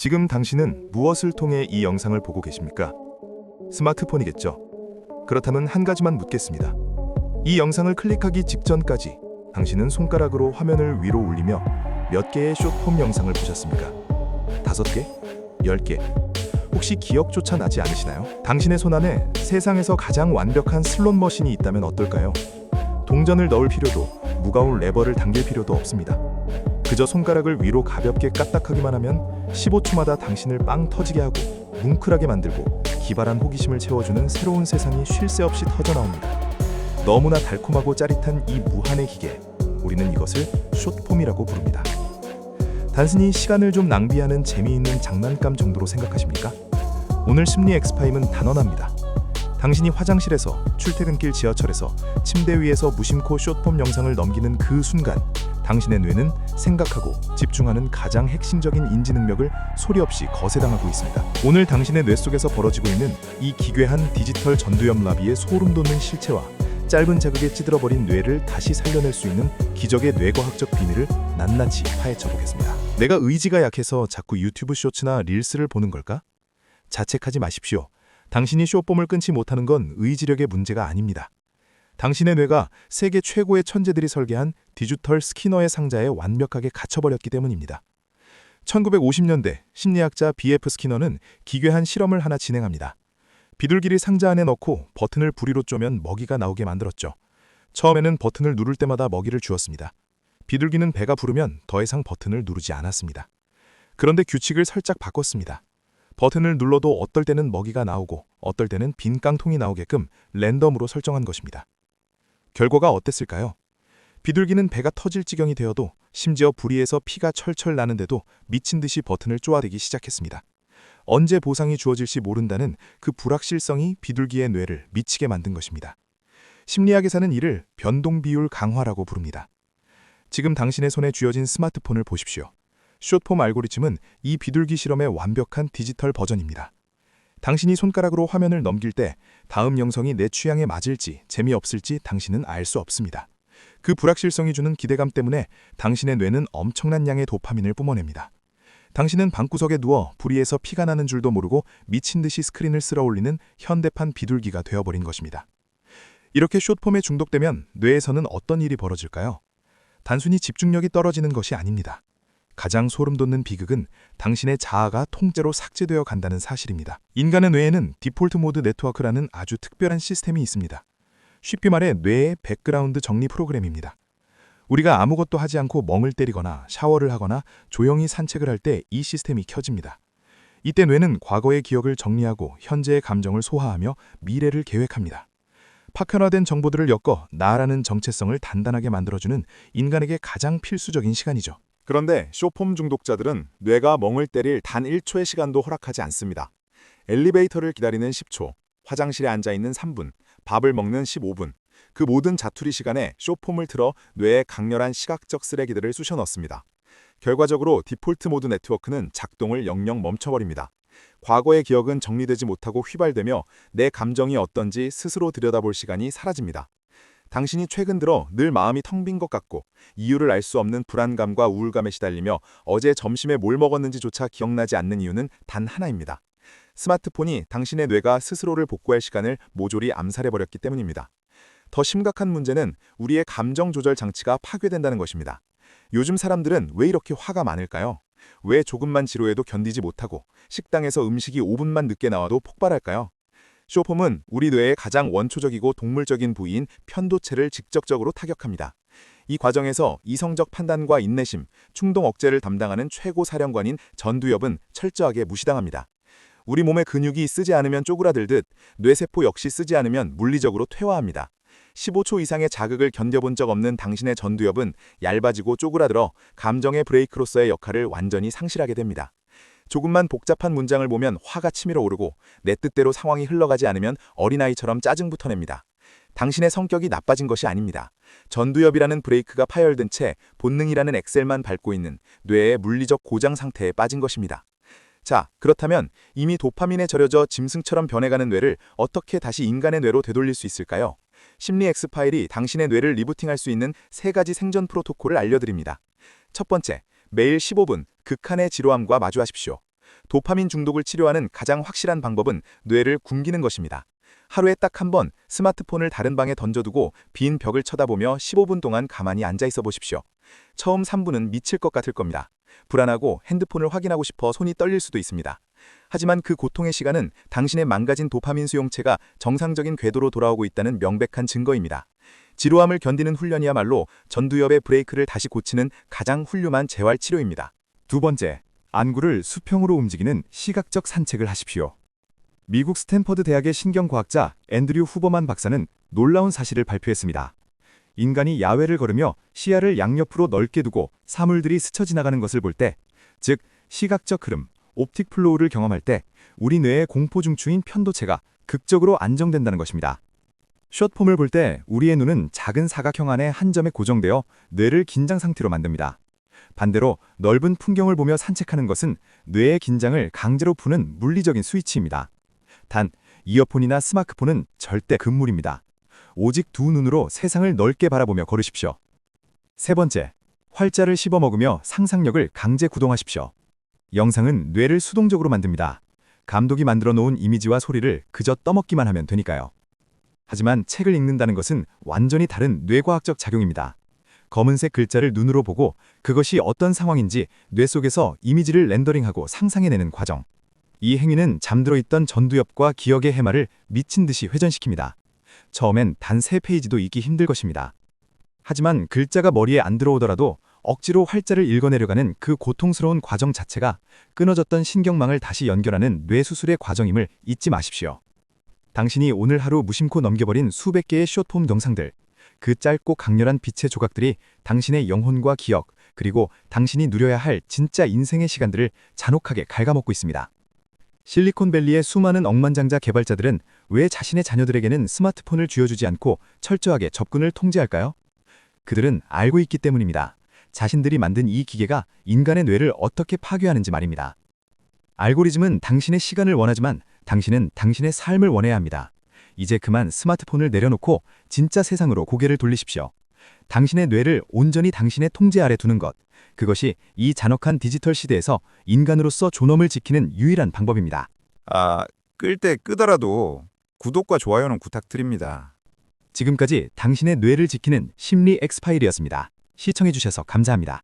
지금 당신은 무엇을 통해 이 영상을 보고 계십니까? 스마트폰이겠죠? 그렇다면 한 가지만 묻겠습니다. 이 영상을 클릭하기 직전까지 당신은 손가락으로 화면을 위로 올리며 몇 개의 숏폼 영상을 보셨습니까? 5개? 10개? 혹시 기억조차 나지 않으시나요? 당신의 손안에 세상에서 가장 완벽한 슬롯 머신이 있다면 어떨까요? 동전을 넣을 필요도, 무거운 레버를 당길 필요도 없습니다. 그저 손가락을 위로 가볍게 까딱하기만 하면 15초마다 당신을 빵 터지게 하고 뭉클하게 만들고 기발한 호기심을 채워주는 새로운 세상이 쉴 새 없이 터져나옵니다. 너무나 달콤하고 짜릿한 이 무한의 기계, 우리는 이것을 숏폼이라고 부릅니다. 단순히 시간을 좀 낭비하는 재미있는 장난감 정도로 생각하십니까? 오늘 심리 엑스파임은 단언합니다. 당신이 화장실에서, 출퇴근길 지하철에서, 침대 위에서 무심코 숏폼 영상을 넘기는 그 순간 당신의 뇌는 생각하고 집중하는 가장 핵심적인 인지 능력을 소리 없이 거세당하고 있습니다. 오늘 당신의 뇌 속에서 벌어지고 있는 이 기괴한 디지털 전두엽 나비의 소름 돋는 실체와 짧은 자극에 찌들어버린 뇌를 다시 살려낼 수 있는 기적의 뇌과학적 비밀을 낱낱이 파헤쳐 보겠습니다. 내가 의지가 약해서 자꾸 유튜브 쇼츠나 릴스를 보는 걸까? 자책하지 마십시오. 당신이 숏폼을 끊지 못하는 건 의지력의 문제가 아닙니다. 당신의 뇌가 세계 최고의 천재들이 설계한 디지털 스키너의 상자에 완벽하게 갇혀버렸기 때문입니다. 1950년대 심리학자 B.F. 스키너는 기괴한 실험을 하나 진행합니다. 비둘기를 상자 안에 넣고 버튼을 부리로 쪼면 먹이가 나오게 만들었죠. 처음에는 버튼을 누를 때마다 먹이를 주었습니다. 비둘기는 배가 부르면 더 이상 버튼을 누르지 않았습니다. 그런데 규칙을 살짝 바꿨습니다. 버튼을 눌러도 어떨 때는 먹이가 나오고 어떨 때는 빈 깡통이 나오게끔 랜덤으로 설정한 것입니다. 결과가 어땠을까요? 비둘기는 배가 터질 지경이 되어도 심지어 부리에서 피가 철철 나는데도 미친 듯이 버튼을 쪼아대기 시작했습니다. 언제 보상이 주어질지 모른다는 그 불확실성이 비둘기의 뇌를 미치게 만든 것입니다. 심리학에서는 이를 변동 비율 강화라고 부릅니다. 지금 당신의 손에 쥐어진 스마트폰을 보십시오. 숏폼 알고리즘은 이 비둘기 실험의 완벽한 디지털 버전입니다. 당신이 손가락으로 화면을 넘길 때 다음 영상이 내 취향에 맞을지 재미없을지 당신은 알 수 없습니다. 그 불확실성이 주는 기대감 때문에 당신의 뇌는 엄청난 양의 도파민을 뿜어냅니다. 당신은 방구석에 누워 부리에서 피가 나는 줄도 모르고 미친 듯이 스크린을 쓸어 올리는 현대판 비둘기가 되어버린 것입니다. 이렇게 숏폼에 중독되면 뇌에서는 어떤 일이 벌어질까요? 단순히 집중력이 떨어지는 것이 아닙니다. 가장 소름 돋는 비극은 당신의 자아가 통째로 삭제되어 간다는 사실입니다. 인간의 뇌에는 디폴트 모드 네트워크라는 아주 특별한 시스템이 있습니다. 쉽게 말해 뇌의 백그라운드 정리 프로그램입니다. 우리가 아무것도 하지 않고 멍을 때리거나 샤워를 하거나 조용히 산책을 할 때 이 시스템이 켜집니다. 이때 뇌는 과거의 기억을 정리하고 현재의 감정을 소화하며 미래를 계획합니다. 파편화된 정보들을 엮어 나라는 정체성을 단단하게 만들어주는 인간에게 가장 필수적인 시간이죠. 그런데 숏폼 중독자들은 뇌가 멍을 때릴 단 1초의 시간도 허락하지 않습니다. 엘리베이터를 기다리는 10초, 화장실에 앉아있는 3분, 밥을 먹는 15분, 그 모든 자투리 시간에 숏폼을 틀어 뇌에 강렬한 시각적 쓰레기들을 쑤셔 넣습니다. 결과적으로 디폴트 모드 네트워크는 작동을 영영 멈춰버립니다. 과거의 기억은 정리되지 못하고 휘발되며 내 감정이 어떤지 스스로 들여다볼 시간이 사라집니다. 당신이 최근 들어 늘 마음이 텅 빈 것 같고 이유를 알 수 없는 불안감과 우울감에 시달리며 어제 점심에 뭘 먹었는지조차 기억나지 않는 이유는 단 하나입니다. 스마트폰이 당신의 뇌가 스스로를 복구할 시간을 모조리 암살해버렸기 때문입니다. 더 심각한 문제는 우리의 감정 조절 장치가 파괴된다는 것입니다. 요즘 사람들은 왜 이렇게 화가 많을까요? 왜 조금만 지루해도 견디지 못하고 식당에서 음식이 5분만 늦게 나와도 폭발할까요? 숏폼은 우리 뇌의 가장 원초적이고 동물적인 부위인 편도체를 직접적으로 타격합니다. 이 과정에서 이성적 판단과 인내심, 충동 억제를 담당하는 최고 사령관인 전두엽은 철저하게 무시당합니다. 우리 몸의 근육이 쓰지 않으면 쪼그라들듯 뇌세포 역시 쓰지 않으면 물리적으로 퇴화합니다. 15초 이상의 자극을 견뎌본 적 없는 당신의 전두엽은 얇아지고 쪼그라들어 감정의 브레이크로서의 역할을 완전히 상실하게 됩니다. 조금만 복잡한 문장을 보면 화가 치밀어 오르고 내 뜻대로 상황이 흘러가지 않으면 어린아이처럼 짜증부터 냅니다. 당신의 성격이 나빠진 것이 아닙니다. 전두엽이라는 브레이크가 파열된 채 본능이라는 엑셀만 밟고 있는 뇌의 물리적 고장 상태에 빠진 것입니다. 자, 그렇다면 이미 도파민에 절여져 짐승처럼 변해가는 뇌를 어떻게 다시 인간의 뇌로 되돌릴 수 있을까요? 심리 엑스파일이 당신의 뇌를 리부팅할 수 있는 3가지 생존 프로토콜을 알려드립니다. 첫 번째, 매일 15분 극한의 지루함과 마주하십시오. 도파민 중독을 치료하는 가장 확실한 방법은 뇌를 굶기는 것입니다. 하루에 딱 한 번 스마트폰을 다른 방에 던져두고 빈 벽을 쳐다보며 15분 동안 가만히 앉아 있어 보십시오. 처음 3분은 미칠 것 같을 겁니다. 불안하고 핸드폰을 확인하고 싶어 손이 떨릴 수도 있습니다. 하지만 그 고통의 시간은 당신의 망가진 도파민 수용체가 정상적인 궤도로 돌아오고 있다는 명백한 증거입니다. 지루함을 견디는 훈련이야말로 전두엽의 브레이크를 다시 고치는 가장 훌륭한 재활 치료입니다. 두 번째, 안구를 수평으로 움직이는 시각적 산책을 하십시오. 미국 스탠퍼드 대학의 신경과학자 앤드류 후버만 박사는 놀라운 사실을 발표했습니다. 인간이 야외를 걸으며 시야를 양옆으로 넓게 두고 사물들이 스쳐 지나가는 것을 볼 때, 즉 시각적 흐름, 옵틱 플로우를 경험할 때 우리 뇌의 공포중추인 편도체가 극적으로 안정된다는 것입니다. 숏폼을 볼 때 우리의 눈은 작은 사각형 안에 한 점에 고정되어 뇌를 긴장 상태로 만듭니다. 반대로 넓은 풍경을 보며 산책하는 것은 뇌의 긴장을 강제로 푸는 물리적인 스위치입니다. 단, 이어폰이나 스마트폰은 절대 금물입니다. 오직 두 눈으로 세상을 넓게 바라보며 걸으십시오. 세 번째, 활자를 씹어먹으며 상상력을 강제 구동하십시오. 영상은 뇌를 수동적으로 만듭니다. 감독이 만들어 놓은 이미지와 소리를 그저 떠먹기만 하면 되니까요. 하지만 책을 읽는다는 것은 완전히 다른 뇌과학적 작용입니다. 검은색 글자를 눈으로 보고 그것이 어떤 상황인지 뇌 속에서 이미지를 렌더링하고 상상해내는 과정. 이 행위는 잠들어 있던 전두엽과 기억의 해마를 미친 듯이 회전시킵니다. 처음엔 단 3페이지도 읽기 힘들 것입니다. 하지만 글자가 머리에 안 들어오더라도 억지로 활자를 읽어내려가는 그 고통스러운 과정 자체가 끊어졌던 신경망을 다시 연결하는 뇌수술의 과정임을 잊지 마십시오. 당신이 오늘 하루 무심코 넘겨버린 수백 개의 숏폼 영상들, 그 짧고 강렬한 빛의 조각들이 당신의 영혼과 기억, 그리고 당신이 누려야 할 진짜 인생의 시간들을 잔혹하게 갉아먹고 있습니다. 실리콘밸리의 수많은 억만장자 개발자들은 왜 자신의 자녀들에게는 스마트폰을 쥐어주지 않고 철저하게 접근을 통제할까요? 그들은 알고 있기 때문입니다. 자신들이 만든 이 기계가 인간의 뇌를 어떻게 파괴하는지 말입니다. 알고리즘은 당신의 시간을 원하지만 당신은 당신의 삶을 원해야 합니다. 이제 그만 스마트폰을 내려놓고 진짜 세상으로 고개를 돌리십시오. 당신의 뇌를 온전히 당신의 통제 아래 두는 것, 그것이 이 잔혹한 디지털 시대에서 인간으로서 존엄을 지키는 유일한 방법입니다. 끌 때 끄더라도 구독과 좋아요는 부탁드립니다. 지금까지 당신의 뇌를 지키는 심리 엑스파일이었습니다. 시청해주셔서 감사합니다.